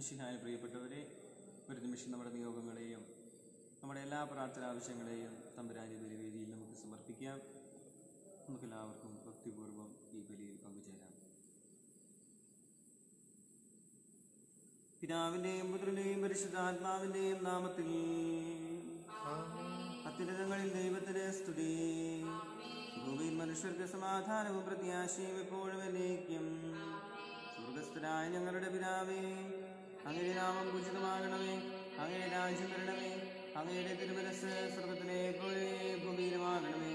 മിശിഹായ പ്രിയപ്പെട്ടവരെ, ഒരു നിമിഷം നമ്മുടെ നിയോഗങ്ങളെയും നമ്മുടെ എല്ലാ പ്രാർത്ഥന ആവശ്യങ്ങളെയും തമ്പുരാന്റെ ബലിവേദിയിൽ നമുക്ക് സമർപ്പിക്കാം. നമുക്കെല്ലാവർക്കും ഭക്തിപൂർവ്വം ഈ ബലിയിൽ പങ്കുചേരാം. പിതാവിൻ്റെയും പുത്രൻ്റെയും പരിശുദ്ധാത്മാവിൻ്റെയും നാമത്തിൽ അത്യുന്നതങ്ങളിൽ ദൈവത്തിന് സ്തുതി. ഭൂമിയിൽ മനുഷ്യർക്ക് സമാധാനവും പ്രത്യാശയും എപ്പോഴും എന്നേക്കും. സ്വർഗസ്ഥനായ ഞങ്ങളുടെ പിതാവേ, അങ്ങയുടെ നാമം പൂജിതമാകണമേ. അങ്ങയുടെ രാജ്യം വരണമേ. അങ്ങയുടെ തിരുമനസ്സ് സ്വർഗത്തിലെ പോലെ ഭൂമിയിലുമാകണമേ.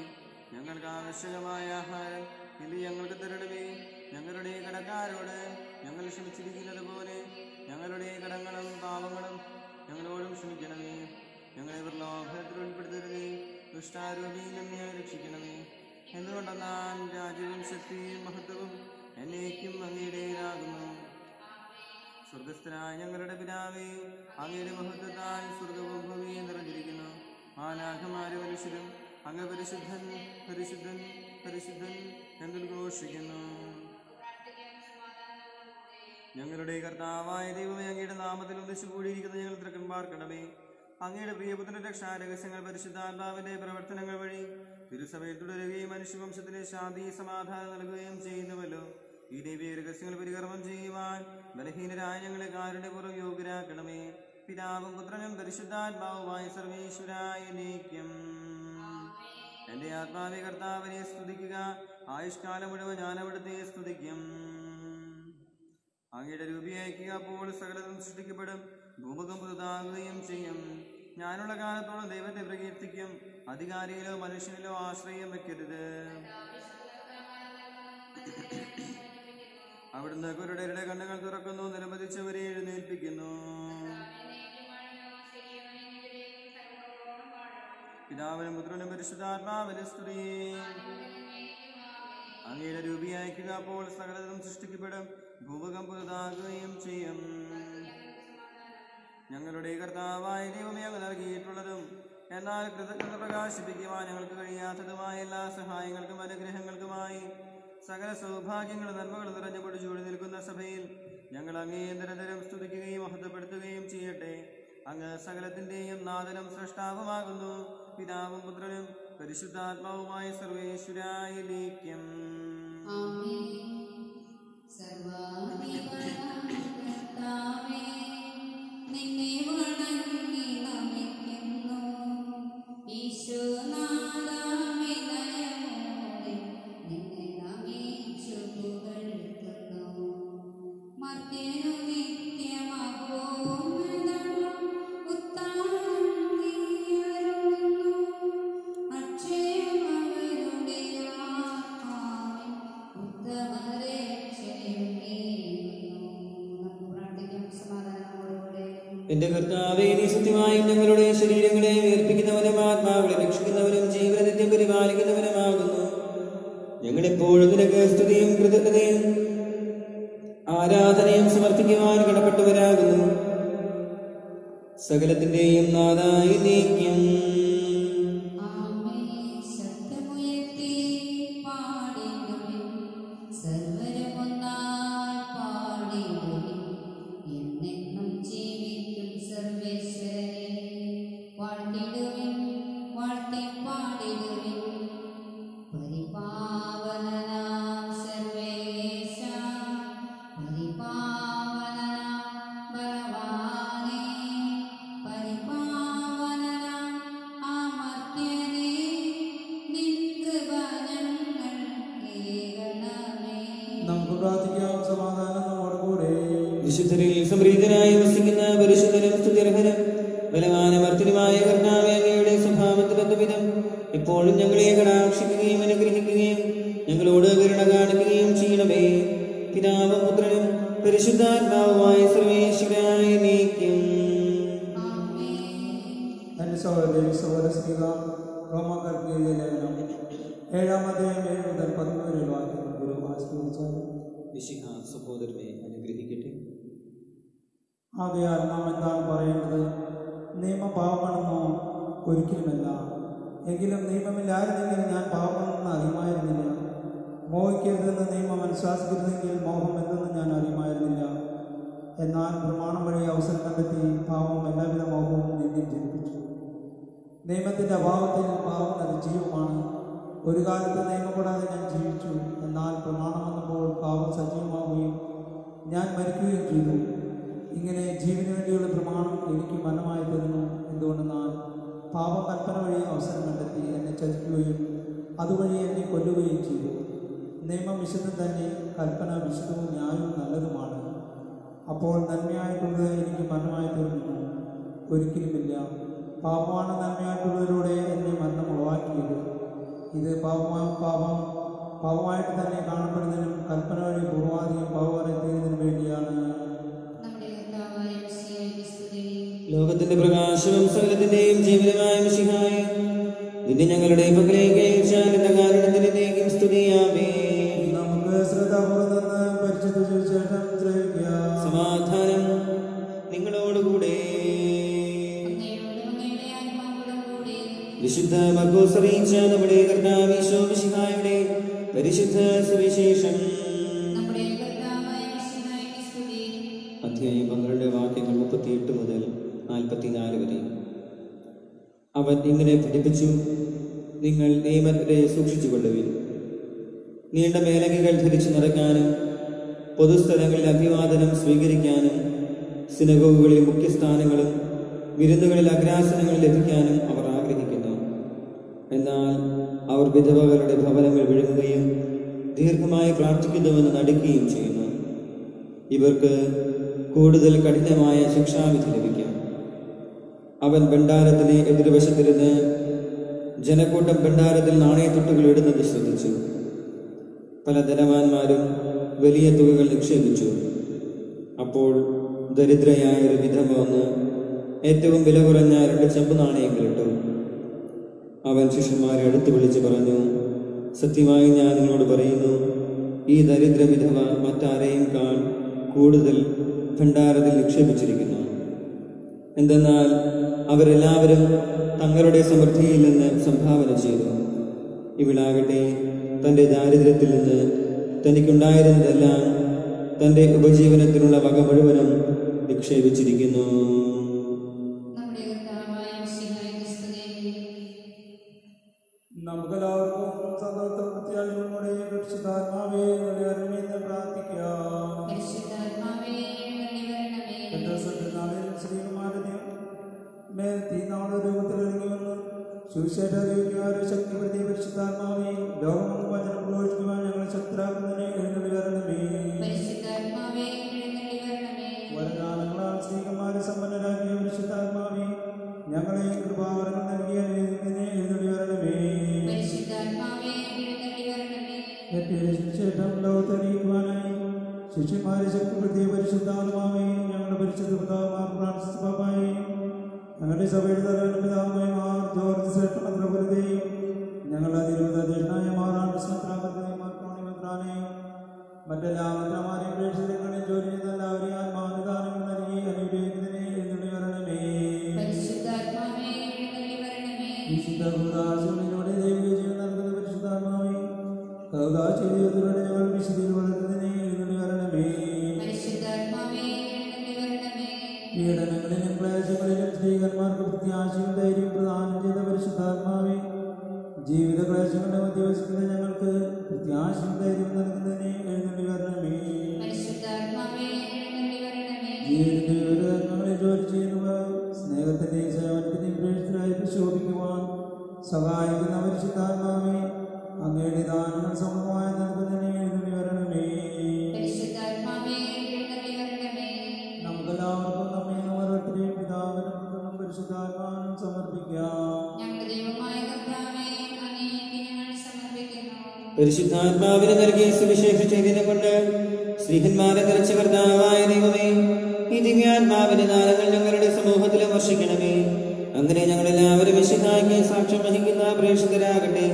ഞങ്ങൾക്ക് ആവശ്യകമായ ആഹാരം ഇന്ന് ഞങ്ങൾക്ക് തരണമേ. ഞങ്ങളുടെ കടക്കാരോട് ഞങ്ങൾ ക്ഷമിച്ചിരിക്കുന്നത് പോലെ ഞങ്ങളുടെ കടങ്ങളും പാപങ്ങളും ഞങ്ങളോടും ക്ഷമിക്കണമേ. ഞങ്ങളെ പ്രലോഭനത്തിൽ ഉൾപ്പെടുത്തരുതേ, ദുഷ്ടാരൂപിയിൽ നിന്ന് രക്ഷിക്കണമേ. എന്തുകൊണ്ടെന്നാൽ രാജ്യവും ശക്തിയും മഹത്വവും എന്നേക്കും അങ്ങയുടേതാകുന്നു. സ്വർഗസ്ഥനായ ഞങ്ങളുടെ പിതാവേ, അങ്ങയുടെ മഹത്വത്താൽ സ്വർഗവും ഭൂമിയും നിറഞ്ഞിരിക്കുന്നു. മാലാഖമാരും മനുഷ്യരും അങ്ങ് പരിശുദ്ധൻ പരിശുദ്ധൻ പരിശുദ്ധൻ എന്നുദ്ഘോഷിക്കുന്നു. ഞങ്ങളുടെ കർത്താവായ ദൈവമേ, അങ്ങയുടെ നാമത്തിൽ ഒന്നിച്ചു കൂടിയിരിക്കുന്ന ഞങ്ങൾ തൃക്കന്മാർക്കണമേ. അങ്ങയുടെ പ്രിയപുത്രന്റെ രക്ഷാരഹസ്യങ്ങൾ പരിശുദ്ധാത്മാവിന്റെ പ്രവർത്തനങ്ങൾ വഴി തിരുസഭയിൽ തുടരുകയും മനുഷ്യവംശത്തിന് ശാന്തി സമാധാനം നൽകുകയും ചെയ്യുന്നുവല്ലോ. ഈ ദൈവീയ രഹസ്യങ്ങൾ പരികർമ്മം ചെയ്യുവാൻ ബലഹീനരായ ഞങ്ങളെ കാരുണ്യപൂർവ്വം യോഗ്യരാക്കണമേ. പിതാവും പുത്രനും പരിശുദ്ധാത്മാവുമായ സർവേശ്വരായ എന്നേക്കും. എന്റെ ആത്മാവേ, കർത്താവിനെ സ്തുതിക്കുക. ആയുഷ്കാലം മുഴുവൻ ഞാൻ അവിടുത്തെ സ്തുതിക്കും. അങ്ങയുടെ രൂപി അയക്കുക, അപ്പോൾ സകലതും സൃഷ്ടിക്കപ്പെടും. ഭൂമുഖം പുതുതാകുകയും ചെയ്യും. ഞാനുള്ള കാലത്തോളം ദൈവത്തെ പ്രകീർത്തിക്കും. അധികാരിയിലോ മനുഷ്യനിലോ ആശ്രയം വെക്കരുത്. അവിടുന്ന് കുരുടരുടെ കണ്ണുകൾ തുറക്കുന്നു, നിലംപതിച്ചവരെ എഴുന്നേൽപ്പിക്കുന്നു. പിതാവിനും പുത്രനും പരിശുദ്ധാത്മാവിനും സ്തുതി. അങ്ങയുടെ രൂപി അയക്കുക, അപ്പോൾ സകലതും സൃഷ്ടിക്കപ്പെടും. ഭൂമുഖം പുതുതാകുകയും ചെയ്യും. ഞങ്ങളുടെ കർത്താവായ ദൈവമേ, അങ്ങ് നൽകിയിട്ടുള്ളതും എന്നാൽ കൃതജ്ഞത പ്രകാശിപ്പിക്കുവാൻ ഞങ്ങൾക്ക് കഴിയാത്തതുമായ എല്ലാ സഹായങ്ങൾക്കും അനുഗ്രഹങ്ങൾക്കുമായി സകല സൗഭാഗ്യങ്ങളും നന്മകളും നിറഞ്ഞു പൊടിച്ചൂടി നിൽക്കുന്ന സഭയിൽ ഞങ്ങൾ അങ്ങേ നിരന്തരം സ്തുതിക്കുകയും മഹത്വപ്പെടുത്തുകയും ചെയ്യട്ടെ. അങ്ങ് സകലത്തിന്റെയും നാഥനും സൃഷ്ടാവുമാകുന്നു. പിതാവും പുത്രനും പരിശുദ്ധാത്മാവുമായ സർവേശ്വരായ എന്നേക്കും. നിന്നെ വണങ്ങി നമിക്കുന്നു ഈശോനാഥമേ, ദയമോടെ നിന്നെ നമിച്ചു പുകഴ്ത്തുന്നു. മർത്യനു നിത്യമഹോന്നതം ഉത്താനം നീയരുളുന്നു. അക്ഷയം അവരുടെ ആത്മാവിൽ ഉത്തമരക്ഷയും നീയുന്നു. നമുക്ക് പ്രാർത്ഥിക്കാം സമാധാനത്തോടെ. എന്റെ കർത്താവേ, നീ സത്യമായും ഞങ്ങളുടെ ശരീരങ്ങളെ ഉയർപ്പിക്കുന്നവനും ആത്മാക്കളെ രക്ഷിക്കുന്നവനും ജീവനെ നിത്യം പരിപാലിക്കുന്നവനുമാകുന്നു. ഞങ്ങളെപ്പോഴും നിനക്ക് സ്തുതിയും കൃതജ്ഞതയും ആരാധനയും സമർപ്പിക്കുവാൻ കടപ്പെട്ടവരാകുന്നു. സകലത്തിന്റെയും നാഥായ നീക്കും. വിശുദ്ധരിൽ സംപ്രീതനായി വസിക്കുന്ന പരിശുദ്ധനും സ്തുത്യർഹനും ബലവാനമർത്തിനുമായ കർത്താവേ, അങ്ങയുടെ സ്വഭാവത്തിലൊത്തവിധം എപ്പോഴും ഞങ്ങളെ കടാക്ഷിക്കുകയും അനുഗ്രഹിക്കുകയും ഞങ്ങളോട് കരുണ കാണിക്കുകയും ചെയ്യണമേ. പിതാവും പുത്രനും പരിശുദ്ധാത്മാവുമായ സർവേശ്വരായ എന്നേക്കും. എന്റെ സഹോദരി സഹോദര റോമാക്കാർക്ക് എഴുതിയ ലേഖനം 7-ാം അധ്യായം 7 മുതൽ 11 വാക്യങ്ങൾ ഗുരു ആസ്വദിച്ചാൽ മിശിഹ സഹോദരനെ അനുഗ്രഹിക്കട്ടെ. ആകയാൽ നാം എന്താണ് പറയേണ്ടത്? നിയമം പാപമാണെന്നോ? ഒരിക്കലുമല്ല. എങ്കിലും നിയമമില്ലായിരുന്നെങ്കിൽ ഞാൻ പാപമെന്ന് അറിയുമായിരുന്നില്ല. മോഹിക്കരുതെന്ന് നിയമം അനുശാസിക്കരുതെങ്കിൽ മോഹം എന്തെന്ന് ഞാൻ അറിയുമായിരുന്നില്ല. എന്നാൽ പ്രമാണം വഴി അവസരം കണ്ടെത്തി പാപം എല്ലാവിധ മോഹവും നിന്നിൽ ജനിപ്പിച്ചു. നിയമത്തിൻ്റെ അഭാവത്തിൽ പാപം നിർജീവമാണ്. ഒരു കാലത്ത് നിയമപ്പെടാതെ ഞാൻ ജീവിച്ചു. എന്നാൽ പ്രമാണം വന്നപ്പോൾ പാപം സജീവമാവുകയും ഞാൻ മരിക്കുകയും ചെയ്തു. ഇങ്ങനെ ജീവന് വേണ്ടിയുള്ള പ്രമാണം എനിക്ക് മരണമായി തരുന്നു. എന്തുകൊണ്ടെന്നാൽ പാപം കൽപ്പന വഴി അവസരം കണ്ടെത്തി എന്നെ ചതിക്കുകയും അതുവഴി എന്നെ കൊല്ലുകയും ചെയ്തു. നിയമം വിശുദ്ധം തന്നെ, കൽപ്പന വിശുദ്ധവും ന്യായവും നല്ലതുമാണ്. അപ്പോൾ നന്മയായിട്ടുള്ളത് എനിക്ക് മരണമായി തീർന്നു? ഒരിക്കലുമില്ല. പാപമാണ് നന്മയായിട്ടുള്ളതിലൂടെ എന്നെ മരണം ഉളവാക്കിയത്. ഇത് പാപമായിട്ട് തന്നെ കാണപ്പെടുന്നതിനും കൽപ്പന വഴി പൂർവാധികം പാപമായി തീരുന്നതിനും വേണ്ടിയാണ്. ലോകത്തിന്റെ പ്രകാശവും സകലത്തിന്റെയും ജീവനമായ മിശിഹായേ, നിന്നെ ഞങ്ങളുടെ പക്കലേക്ക് അയച്ചാൽ എന്ന കാരണത്തിനേക്കും സ്തുതിയാമേ. നമുക്ക് ശ്രദ്ധാപൂർവ്വം പരിശുദ്ധ സുവിശേഷം ശ്രവിക്കാം. സമാധാനം നിങ്ങളോടുകൂടെ. വിശുദ്ധ മർക്കോസ് അറിയിച്ച നമ്മുടെ കർത്താവ് ഈശോ മിശിഹായുടെ പരിശുദ്ധ സുവിശേഷം അധ്യായം 12 വാക്യങ്ങൾ 38 മുതൽ 44 വരെ. അവൻ ഇങ്ങനെ പഠിപ്പിച്ചു: നിങ്ങൾ നിയമത്തെ സൂക്ഷിച്ചു കൊള്ളുവിൻ. നീണ്ട മേലങ്കികൾ ധരിച്ചു നടക്കാനും പൊതുസ്ഥലങ്ങളിൽ അഭിവാദനം സ്വീകരിക്കാനും സിനഗോഗുകളിൽ മുഖ്യസ്ഥാനങ്ങളും വിരുന്നുകളിൽ അഗ്രാസനങ്ങൾ ലഭിക്കാനും അവർ ആഗ്രഹിക്കുന്നു. എന്നാൽ അവർ വിധവകളുടെ ഭവനങ്ങൾ വിഴുങ്ങുകയും ദീർഘമായി പ്രാർത്ഥിക്കുന്നുവെന്ന് നടിക്കുകയും ചെയ്യുന്നു. ഇവർക്ക് കൂടുതൽ കഠിനമായ ശിക്ഷാവിധി ലഭിക്കും. അവൻ ഭണ്ഡാരത്തിന് എതിർവശത്തിരുന്ന് ജനക്കൂട്ടം ഭണ്ഡാരത്തിൽ നാണയത്തുട്ടുകൾ ഇടുന്നത് ശ്രദ്ധിച്ചു. പല ധനവാന്മാരും വലിയ തുകകൾ നിക്ഷേപിച്ചു. അപ്പോൾ ദരിദ്രയായ ഒരു വിധവ വന്ന് ഏറ്റവും വില കുറഞ്ഞ 2 ചെമ്പ് നാണയങ്ങൾ ഇട്ടു. അവൻ ശിഷ്യന്മാരെ അടുത്ത് വിളിച്ച് പറഞ്ഞു: സത്യമായി ഞാൻ നിങ്ങളോട് പറയുന്നു, ഈ ദരിദ്ര വിധവ മറ്റാരെയും കൂടുതൽ ഭണ്ഡാരത്തിൽ നിക്ഷേപിച്ചിരിക്കുന്നു. എന്തെന്നാൽ അവരെല്ലാവരും തങ്ങളുടെ സമൃദ്ധിയിൽ നിന്ന് സംഭാവന ചെയ്തു. ഇവളാകട്ടെ തൻ്റെ ദാരിദ്ര്യത്തിൽ നിന്ന് തനിക്കുണ്ടായിരുന്നതെല്ലാം തൻ്റെ ഉപജീവനത്തിനുള്ള വക മുഴുവനും നിക്ഷേപിച്ചിരിക്കുന്നു. നമുക്കെല്ലാവർക്കും സന്തോഷത്തോടെ പ്രത്യാശയോടെ പരിശുദ്ധാത്മാവേ എഴുന്നള്ളിവരണമെന്ന് പ്രാർത്ഥിക്കാം. ശ്രീകുമാരനെ മേൽ തീനാള രൂപത്തിൽ ഇറങ്ങി വന്ന് സുവിശേഷം അറിയിക്കുവാൻ ശക്തിപ്പെടുത്തിയ പരിശുദ്ധാത്മാവേ, ലോകമെങ്ങും വചനം പ്രഘോഷിക്കുവാൻ ഞങ്ങളെ ശക്തരാക്കുന്നതിനെ എഴുന്നള്ളിവരണമേ. വരദാനങ്ങളാൽ സ്ത്രീകന്മാരെ സമ്പന്നരാക്കിയ പരിശുദ്ധാത്മാവേ, ഞങ്ങളെ കൃപാവരങ്ങൾ നൽകിയ അനുഗ്രഹിക്കുന്നതിനെ എഴുന്നള്ളിവരണമേ. ശേഷം ലോകത്തറിയിക്കുവാനായി ശിഷ്യന്മാരെ ശക്തിപ്പെടുത്തിയ പരിശുദ്ധാത്മാവേ, ഞങ്ങളുടെ പരിശുദ്ധ പിതാവുമാർ ഫ്രാൻസിസ് പാപ്പായെയും ഞങ്ങളുടെ സഭയുടെ തലവനും പിതാവുമായ മാർ ജോർജ് ശ്രേഷ്ഠമന്ത്രപുരത്തെയും ഞങ്ങളുടെ അതിരൂപതീഷ്ണായ മാറാൻ മെത്രാനെയും മറ്റെല്ലാ മെത്രാമാരെയും പ്രേക്ഷിതങ്ങളിൽ ജോലി ചെയ്യുന്ന എല്ലാവരെയും ആത്മാനുദാനങ്ങൾ നൽകി അനുഗ്രഹിക്കുന്നതിനെ എഴുന്നള്ളി വരണമേ. വിശുദ്ധ കൂദാശകളിലൂടെ ദൈവിക ജീവൻ നൽകുന്ന പരിശുദ്ധാത്മാവേ, കൗദാശയിലൂടെ ഞങ്ങൾ വിശുദ്ധിയിൽ വളർന്നതിനെ എഴുന്നള്ളി വരണമേ. പീഡനങ്ങളിലും ക്ലേശങ്ങളിലും സ്ത്രീകന്മാർക്ക് പ്രത്യാശയും ധൈര്യവും പ്രദാനം ചെയ്ത പരിശുദ്ധാത്മാവേ, ജീവിത ക്ലേശങ്ങളുടെ മധ്യവസിക്കുന്ന ഞങ്ങൾക്ക് പ്രത്യാശയും ധൈര്യവും നൽകുന്നതിനെ എഴുന്നള്ളി വരണമേ. ജീവിതത്തിന്റെ വിവരങ്ങളിൽ ജോലി ചെയ്യുന്നവർ സ്നേഹത്തിന്റെയും സേവനത്തിന്റെയും പ്രേക്ഷിതരായി പ്രശോഭിക്കുവാൻ സഹായിക്കുന്ന പരിശുദ്ധാത്മാവേ, അങ്ങയുടെ ദാനങ്ങൾ സമൂഹമായി നൽകുന്നതിനെ എഴുന്നള്ളി വരണമേ. നമുക്കെല്ലാവർക്കും നമ്മെ ഓരോരുത്തരെയും പിതാവിനും പുത്രനും പരിശുദ്ധാത്മാവിനും സമർപ്പിക്കാം. പരിശുദ്ധാത്മാവിനെ നൽകിയ സുവിശേഷ ചൈതന്യം കൊണ്ട് സ്ത്രീഹന്മാരെ നിറച്ച കർത്താവായ ദൈവമേ, ഈ ദിവ്യാത്മാവിന്റെ ദാനങ്ങൾ ഞങ്ങളുടെ സമൂഹത്തിൽ വർഷിക്കണമേ. അങ്ങനെ ഞങ്ങളെല്ലാവരും മിശിഹായ്ക്ക് സാക്ഷ്യം വഹിക്കുന്ന പ്രേക്ഷിതരാകട്ടെ.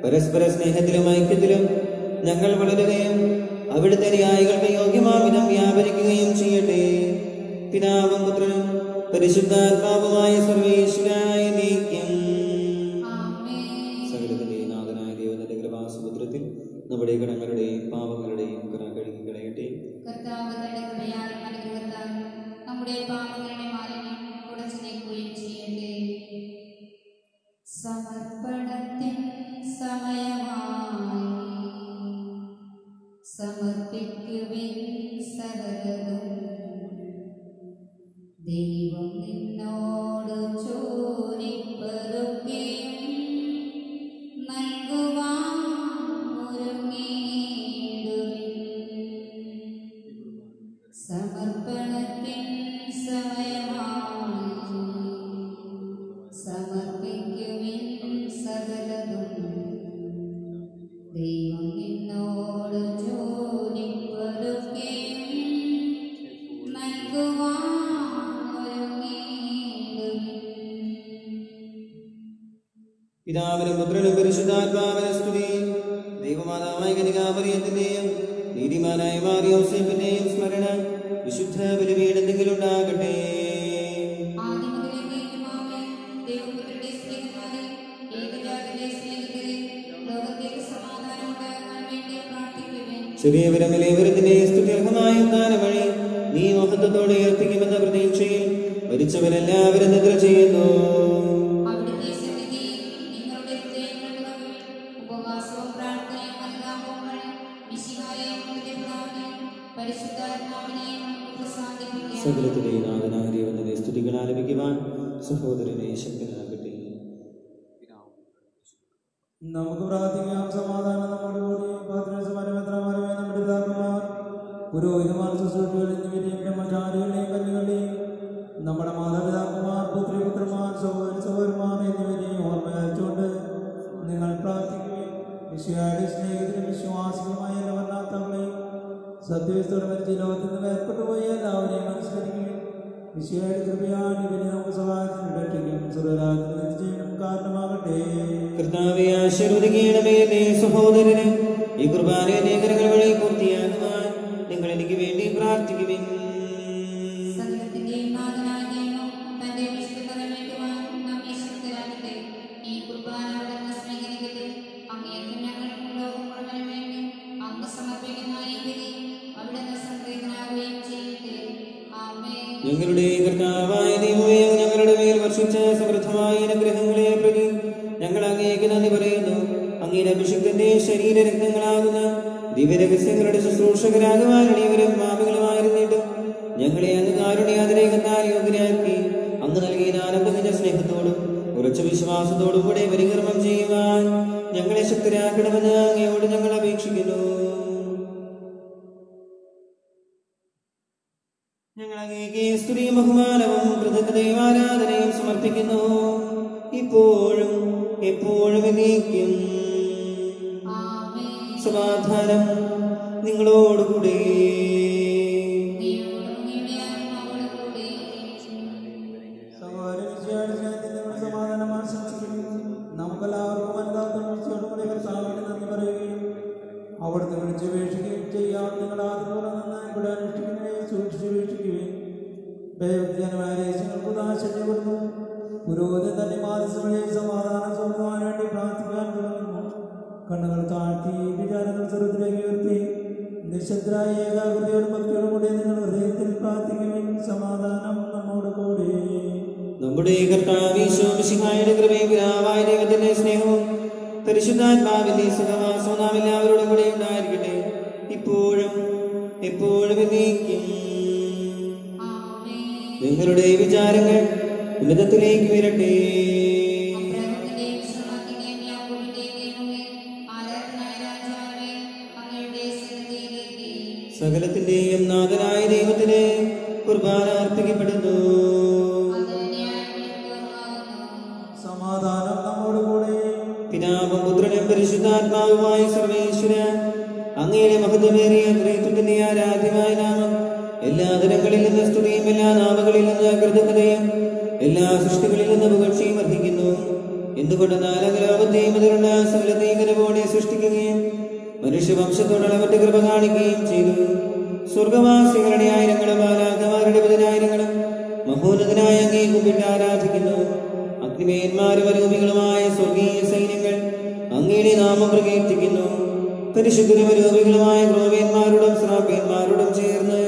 പരസ്പര സ്നേഹത്തിലും ഐക്യത്തിലും ഞങ്ങൾ വളരുകയും അവിടുത്തെ ന്യായികൾക്ക് യോഗ്യമാവിധം വ്യാപരിക്കുകയും ചെയ്യട്ടെ. പിതാവും പുത്രനും പരിശുദ്ധാത്മാവുമായ സർവേശ്വരായ നീക്കം. സകലത്തിന്റെ നാഥനായ ദൈവത്തിന്റെ കൃപാസമുദ്രത്തിൽ നമ്മുടെ കടങ്ങളുടെയും പാപങ്ങളുടെയും കറ കഴുകി കളയട്ടെ. സമർപ്പണത്തിൻ സമയമായി സമർപ്പിക്കുവിൻ സകലതും ദൈവം നിന്നോട് ചോദിപ്പതൊക്കെയും നൽകുവാൻ ഒരുങ്ങിയിടുവിൻ. സമർപ്പണത്തിൻ സമയമായി സമർപ്പിക്കുവിൻ സകലതും ദൈവം നിന്നോട് ചോദിപ്പതൊക്കെയും നൽകുവാൻ ഒരുങ്ങിയിടുവിൻ. പിതാവിനും പുത്രനും പരിശുദ്ധാത്മാവിനും സ്തുതി. ദൈവമാതാവായ കന്യകാമറിയത്തിന്റെയും നീതിമാനായ മാറിയോസേപ്പിന്റെയും സ്മരണ വിശുദ്ധ ബലിപീഠത്തിൽ ഉണ്ടാകട്ടെ. ചെറിയവരും വലിയവരത്തിന്റെയും സ്തുത്യർഹമായ ഉദ്ധാനം വഴി നീ മഹത്വത്തോടെ ഉയർത്തിക്കുമെന്ന പ്രതീക്ഷയിൽ മരിച്ചവരെല്ലാവരും നിദ്ര ചെയ്യുന്നു. സകലത്തിന്റെയും നാഥനായ ദൈവത്തിന്റെ സ്തുതികൾ ആലപിക്കുവാൻ സഹോദരനെ ശക്തനാകട്ടെ. നമുക്ക് പ്രാർത്ഥിക്കാം. സമാധാനം നമ്മുടെ കൂടെ പാത്രമാരമേ നമ്മുടെ പിതാക്കന്മാർ പുരോഹിതന്മാർ ശുശ്രൂഷകൾ എന്നിവരെയും ബ്രഹ്മചാരികളെയും കന്യകളെയും നമ്മുടെ മാതാപിതാക്കന്മാർ പുത്രിപുത്രന്മാർ സഹോദരന്മാർ എന്നിവരെയും ഓർമ്മയച്ചുകൊണ്ട് നിങ്ങൾ പ്രാർത്ഥിക്കുകയും വിശുദ്ധയുടെ സ്നേഹത്തിലും വിശ്വാസികളുമായ എല്ലാവരും സത്യത്തോടെ മരിച്ച ലോകത്തിൽ നിന്ന് ഏർപ്പെട്ടുപോയ എല്ലാവരെയും അനുസ്മരിക്കുകയും വിശുദ്ധയുടെ കൃപയാണ് ഇവരെ നമുക്ക് സഹായത്തിന് രക്ഷിക്കും സുരരാജ്യത്തിൽ എത്തിച്ചേരും കാരണമാകട്ടെ. കർത്താവേ, ആശീർവദിക്കണമേ എന്റെ സഹോദരന് ഈ കുർബാനയെ നേകരങ്ങൾ വഴി പൂർത്തിയാക്കുവാൻ നിങ്ങൾ എനിക്ക് വേണ്ടി പ്രാർത്ഥിക്കുവിൻ. സകലത്തിന്റെയും നാഥനായ ദൈവം തന്റെ വിശുദ്ധത നിറവേറ്റുവാൻ നമ്മെ ശക്തരാക്കട്ടെ. ഈ കുർബാന അവിടുന്ന് സ്വീകരിക്കട്ടെ. അങ്ങേക്കും ഞങ്ങൾക്കും ലോകം മുഴുവനും വേണ്ടി അങ്ങ് സമർപ്പിക്കുന്ന ഈ ബലി അവിടുന്ന് സംപ്രീതനാകുകയും ചെയ്യട്ടെ. ആമേൻ. ഞങ്ങളുടെ കർത്താവായ ദൈവമേ, ഞങ്ങളുടെ മേൽ വർഷിച്ച സമൃദ്ധമായ അനുഗ്രഹങ്ങളെ പ്രതി ഞങ്ങൾ അങ്ങേക്ക് നന്ദി പറയുന്നു. അങ്ങയുടെ അഭിഷിക്തന്റെ ശരീരരക്തങ്ങളാകുന്ന ദിവ്യരഹസ്യങ്ങളുടെ ശുശ്രൂഷകരാകുവാൻ എളിയവരും പാപികളുമായിരുന്നിട്ടും ഞങ്ങളെ അങ്ങ് കാരുണ്യാതിരേകത്താൽ യോഗ്യരാക്കി അങ്ങ് നൽകിയ ആരംഭിച്ച സ്നേഹത്തോടും ഉറച്ച വിശ്വാസത്തോടും കൂടെ പരികർമ്മം ചെയ്യുവാൻ ഞങ്ങളെ ശക്തരാക്കണമെന്ന് അങ്ങയോട് ഞങ്ങൾ അപേക്ഷിക്കുന്നു. ഞങ്ങൾ അങ്ങേക്ക് സ്തുതിയും ബഹുമാനവും കൃതജ്ഞതയും ആരാധനയും സമർപ്പിക്കുന്നു, ഇപ്പോഴും എപ്പോഴും എന്നേക്കും. ആമേൻ. സമാധാനം നിങ്ങളോടുകൂടെ. ദൈവത്തോടും അങ്ങയുടെ ആത്മാവോടുകൂടെ. സഹോദര വിശുദ്ധയുടെ സ്നേഹത്തിൽ നിങ്ങൾ സമാധാനം ആശംസിക്കുന്നു. നമുക്കെല്ലാവർക്കും അനുതാപത്തോടുകൂടി കർത്താവിന് നന്ദി പറയുകയും അവിടുന്ന് വിളിച്ചപേക്ഷിക്കുകയും ചെയ്യാം. നിങ്ങൾ അതുപോലെ നിന്ന് ഇവിടെ അനുഷ്ഠിക്കുകയും സൂക്ഷിച്ചു വീക്ഷിക്കുകയും ദൈവജ്ഞാനമായ ദേശങ്ങൾക്ക് ഉദാശപ്പെടുന്നു. പുരോഗതി തന്നെ മാനസവഴി സമാധാനം സ്വന്തമാൻ വേണ്ടി പ്രാർത്ഥിക്കാൻ തുടങ്ങുന്നു. കണ്ണുകൾ താഴ്ത്തി വിചാരങ്ങൾ ചെറുതിലേക്ക് ഉയർത്തി നിശബ്ദരായ ഏകാഗ്രതയോടും ഭക്തിയോടും കൂടി നിങ്ങൾ ഹൃദയത്തിൽ പ്രാർത്ഥിക്കുകയും സമാധാനം നമ്മോട് കൂടി. നമ്മുടെ കർത്താവ് ഈശോ മിശിഹായുടെ കൃപയും പിതാവായ ദൈവത്തിന്റെ സ്നേഹവും പരിശുദ്ധാത്മാവിന്റെ സഹവാസവും നാം എല്ലാവരോടും കൂടെ ഉണ്ടായിരിക്കട്ടെ, ഇപ്പോഴും എപ്പോഴും എന്നേക്കും. ആമേൻ. നിങ്ങളുടെ വിചാരങ്ങൾ ഉന്നതത്തിലേക്ക് ഉയരട്ടെ. അബ്രാഹത്തിന്റെയും ഇസ്ഹാക്കിന്റെയും യാക്കോബിന്റെയും ദൈവമേ, ആരാധനായ രാജാവേ, അങ്ങയുടെ സന്നിധിയിലേക്ക് സകലത്തിന്റെയും നാഥനായ ദൈവത്തിന് കുർബാന അർപ്പിക്കപ്പെടുന്നു. അത് ന്യായവിരുദ്ധമാകുന്നു. സമാധാനം നമ്മോട് കൂടെ. പിതാവും പുത്രനും പരിശുദ്ധാത്മാവുമായ സർവേശ്വര, അങ്ങയുടെ മഹത്വമേറിയ ത്രിത്വത്തിന്റെ ആരാധ്യമായ നാമം എല്ലാ തരങ്ങളിൽ നിന്ന് സ്തുതിയും എല്ലാ നാമങ്ങളിൽ നിന്ന് കൃതജ്ഞതയും എല്ലാ സൃഷ്ടികളിൽ നിന്ന് പുകഴ്ചയും അർഹിക്കുന്നു. എന്തുകൊണ്ടെന്നാൽ അങ്ങ് ലോകത്തെയും അതിലുള്ള സകലത്തെയും കരവോടെ സൃഷ്ടിക്കുകയും മനുഷ്യവംശത്തോട് അളവറ്റ് കൃപ കാണിക്കുകയും ചെയ്തു. സ്വർഗവാസികളുടെ ആയിരങ്ങളും മാലാഖമാരുടെ പതിനായിരങ്ങളും മഹോന്നതനായ അങ്ങേ കുമ്പിട്ട് ആരാധിക്കുന്നു. അഗ്നിമേന്മാരും അരൂപികളുമായ സ്വർഗീയ സൈന്യങ്ങൾ അങ്ങയുടെ നാമം പ്രകീർത്തിക്കുന്നു. പരിശുദ്ധരും അരൂപികളുമായ ക്രോവേന്മാരോടും ശ്രാപ്യന്മാരോടും ചേർന്ന്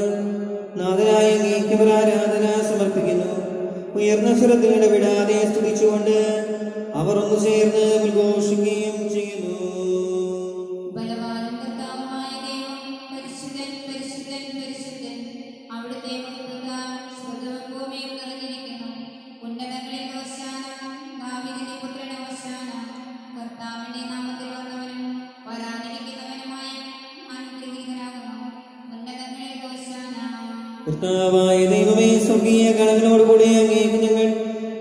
നാഥനായ അങ്ങേക്ക് ആരാധന സമർപ്പിക്കുന്നു. ഉയർന്ന സ്വരത്തിൽ ഇടപെടാതെ സ്തുതിച്ചുകൊണ്ട് അവർ ഒന്നു ചേർന്ന് ഉദ്ഘോഷിക്കുകയും ചെയ്യുന്നു. ബലവാനും കർത്താവുമായ ദൈവം, പരിശുദ്ധൻ പരിശുദ്ധൻ പരിശുദ്ധൻ. അവിടുത്തെ മഹത്വത്താൽ സ്വർഗ്ഗവും ഭൂമിയും നിറഞ്ഞിരിക്കുന്നു. ഉന്നതങ്ങളിൽ ഹോശാന, ദാവീദിന്റെ പുത്രന് ഹോശാന. കർത്താവിന്റെ നാമത്തിൽ വന്നവനും വരാനിരിക്കുന്നവനുമായ അനുഗ്രഹീതനാകുന്നു. ഉന്നതങ്ങളിൽ ഹോശാന. കർത്താവായ ദൈവമേ, സ്വർഗീയ ഗണങ്ങളോടുകൂടി അങ്ങേക്ക് ഞങ്ങൾ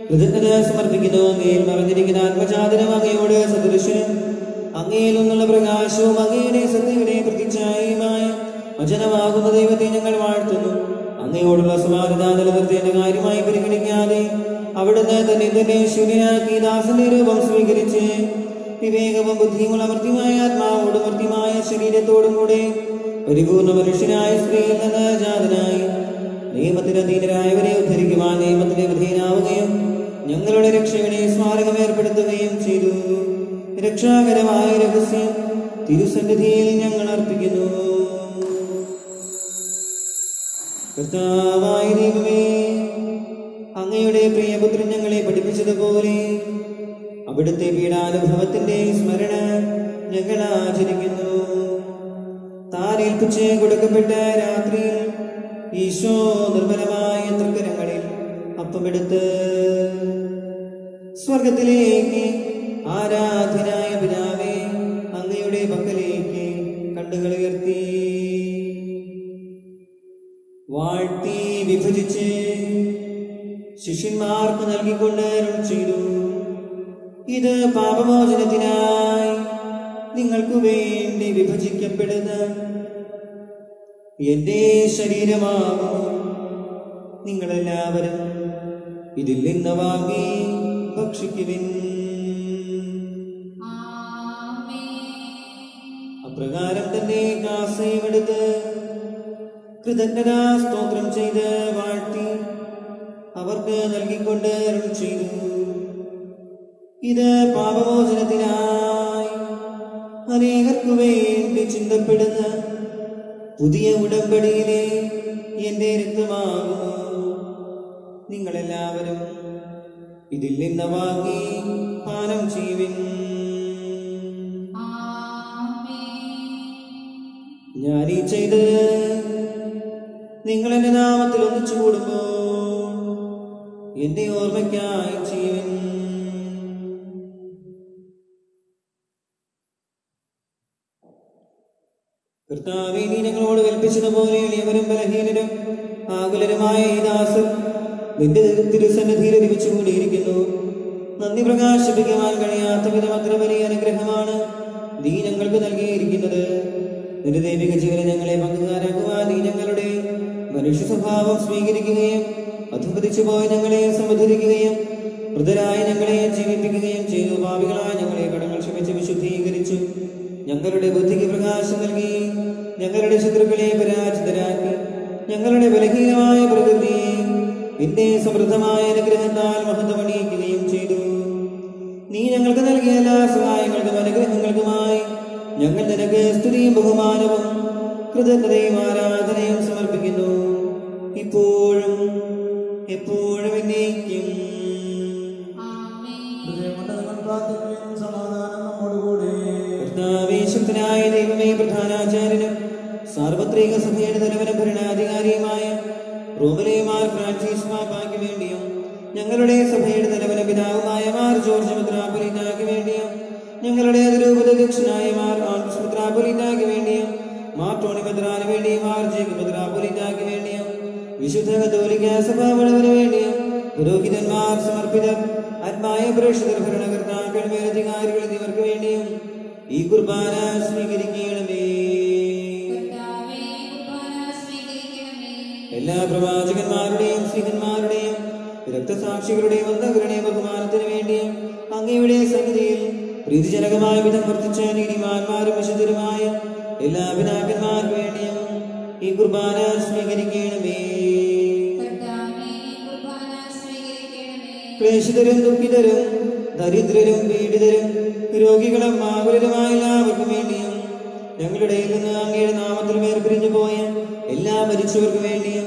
കൃതജ്ഞത സമർപ്പിക്കുന്നു. അങ്ങയിൽ മറഞ്ഞിരിക്കുന്ന ആത്മജാതനും അങ്ങയോട് സദൃശനും അങ്ങയിൽ നിന്നുള്ള പ്രകാശവും അങ്ങയുടെ സത്യയുടെ പ്രതിച്ഛായയുമായ വചനമാകുന്ന ദൈവത്തെ ഞങ്ങൾ വാഴ്ത്തുന്നു. അങ്ങയോടുള്ള സമാനത നിലനിർത്തേണ്ട കാര്യമായി പരിഗണിക്കാതെ അവിടുന്ന് തന്നെ ശൂന്യനാക്കി ദാസന്റെ രൂപം സ്വീകരിച്ച് വിവേകവും ബുദ്ധിയും അമർത്യമായ ആത്മാവോടും മർത്യമായ ശരീരത്തോടും കൂടെ പരിപൂർണ മനുഷ്യനായ സ്ത്രീയിൽ നിന്ന് ജാതനായി നിയമത്തിന് അധീനരായവരെ ഉദ്ധരിക്കുവാൻ നിയമത്തിന് വിധേയനാവുകയും ഞങ്ങളുടെ രക്ഷയുടെ സ്മാരകം ഏർപ്പെടുത്തുകയും ചെയ്തു. രക്ഷാകരമായ രഹസ്യം തിരുസന്നിധിയിൽ ഞങ്ങൾ അർപ്പിക്കുന്നു. കർത്താവായ ദൈവമേ, അങ്ങയുടെ പ്രിയപുത്രൻ ഞങ്ങളെ പഠിപ്പിച്ചതുപോലെ അവിടുത്തെ പീഡാനുഭവത്തിന്റെ സ്മരണ ഞങ്ങൾ ആചരിക്കുന്നു. താൻ ഏൽപ്പിച്ച് കൊടുക്കപ്പെട്ട രാത്രിയിൽ ഈശോ നിർമ്മലമായ തൃക്കരങ്ങളിൽ അപ്പമെടുത്ത് സ്വർഗത്തിലേക്ക് ആരാധനായ പിതാവേ അങ്ങയുടെ പക്കലേക്ക് കണ്ണുകൾ ഉയർത്തി വാഴ്ത്തി വിഭജിച്ച് ശിഷ്യന്മാർക്ക് നൽകിക്കൊണ്ട് അരുൾ ചെയ്തു: ഇത് പാപമോചനത്തിനായി നിങ്ങൾക്കു വേണ്ടി വിഭജിക്കപ്പെടുന്ന എന്റെ ശരീരമാകുന്നു. നിങ്ങളെല്ലാവരും ഇതിൽ നിന്ന് വാങ്ങി ഭക്ഷിക്കുവിൻ. അപ്രകാരം തന്നെ കാസയുമെടുത്ത് കൃതജ്ഞതാ സ്തോത്രം ചെയ്ത് വാഴ്ത്തി അവർക്ക് നൽകിക്കൊണ്ട് അരുൾ ചെയ്തു: ഇത് പാപമോചനത്തിനായി അനേകർക്കു വേണ്ടി ചിന്തപ്പെടുന്ന പുതിയ ഉടമ്പടിയിലെ എന്റെ രക്തമാകുന്നു. നിങ്ങളെല്ലാവരും ഇതിൽ നിന്ന് വാങ്ങി പാനം ചെയ്യുവിൻ. ഞാനീ ചെയ്തത് നിങ്ങൾ എന്റെ നാമത്തിൽ ഒന്നിച്ചു കൂടുമ്പോൾ എന്റെ ഓർമ്മയ്ക്കായി ചെയ്യുവിൻ. കർത്താവേ, നീ ഞങ്ങളോട് കൽപ്പിച്ചതുപോലെ എളിയവരും ബലഹീനരും ആകുലരുമായ ഈ ദാസർ നിന്റെ തിരുസന്നിധിയിൽ ഒരുമിച്ച് കൂടിയിരിക്കുന്നു. നന്ദി പ്രകാശിപ്പിക്കുവാൻ കഴിയാത്ത വിധം അത്ര വലിയ അനുഗ്രഹമാണ് നീ ഞങ്ങൾക്ക് നൽകിയിരിക്കുന്നത്. നിന്റെ ദൈവിക ജീവനെ ഞങ്ങളെ പങ്കുകാരാക്കുവാൻ നീ ഞങ്ങളുടെ മനുഷ്യ സ്വഭാവം സ്വീകരിക്കുകയും അധപതിച്ചു പോയ ഞങ്ങളെ സമുദ്ധരിക്കുകയും മൃതരായ ഞങ്ങളെ ജീവിപ്പിക്കുകയും ചെയ്തു. പാപികളായ ഞങ്ങളെ കടങ്ങൾ ക്ഷമിച്ച് വിശുദ്ധീകരിച്ചു. ഞങ്ങളുടെ ബുദ്ധിക്ക് പ്രകാശം നൽകി ഞങ്ങളുടെ ശത്രുക്കളെ പരാജിതരാക്കി ഞങ്ങളുടെ ബലഹീനമായ പ്രകൃതിയെ നിന്റെ സമൃദ്ധമായ അനുഗ്രഹത്താൽ മഹത്വമണിയിക്കുകയും ചെയ്തു. നീ ഞങ്ങൾക്ക് നൽകിയ എല്ലാ സഹായങ്ങൾക്കും അനുഗ്രഹങ്ങൾക്കുമായി ഞങ്ങൾ നിനക്ക് സ്തുതിയും ബഹുമാനവും കൃതജ്ഞതയും ആരാധനയും സമർപ്പിക്കുന്നു, ഇപ്പോഴും എപ്പോഴും എന്നേക്കും. സമാധാനം നമ്മോടുകൂടെ. കർത്താവേ, ശക്തനായ ദൈവമേ, പ്രധാനാചാര്യനും സാർവത്രിക സഭയുടെ തലവനും ഭരണാധികാരിയുമായ റോമിലെ മാർ ഫ്രാൻസിസ് പാപ്പായ്ക്ക് വേണ്ടിയും ഞങ്ങളുടെ സഭയുടെ തലവനും പിതാവുമായ മാർ ജോർജ് മെത്രാപ്പൊലീത്തായ്ക്ക് വേണ്ടിയും ഞങ്ങളുടെ അതിരൂപത അധ്യക്ഷനായ മാർ ആൻഡ്രൂസ് മെത്രാപ്പൊലീത്തായ്ക്ക് വേണ്ടിയും മാർ ടോണി മെത്രാന് വേണ്ടിയും മാർ ജേക്കബ് മെത്രാപ്പൊലീത്തായ്ക്ക് വേണ്ടിയും വിശുദ്ധ കത്തോലിക്ക സഭാവളവന് വേണ്ടിയും പുരോഹിതന്മാർ, സമർപ്പിതർ, ആത്മായ പ്രേക്ഷിതർ, ഭരണകർത്താക്കൾ, മേലധികാരികൾ എന്നിവർക്ക് വേണ്ടിയും ഈ കുർബാന സ്വീകരിക്കണമേ. എല്ലാ പ്രവാചകന്മാരുടെയും സ്ത്രീഹന്മാരുടെയും രക്തസാക്ഷികളുടെയും അന്തകരുടെയും ബഹുമാനത്തിന് വേണ്ടിയും അങ്ങയുടെ സന്നിധിയിൽ പ്രീതിജനകമായ വിധം വർത്തിച്ച നീതിമാന്മാരും വിശുദ്ധരുമായ എല്ലാ പിതാക്കന്മാർക്ക് വേണ്ടിയും ഈ കുർബാന സ്വീകരിക്കണമേ. ക്ലേശിതരും ദുഃഖിതരും ദരിദ്രരും പീഡിതരും രോഗികളും ആകുലരുമായ എല്ലാവർക്കും വേണ്ടിയും ഞങ്ങളുടെ നിന്ന് അങ്ങയുടെ നാമത്തിൽ വേർപിരിഞ്ഞു പോയ എല്ലാ മരിച്ചവർക്കും വേണ്ടിയും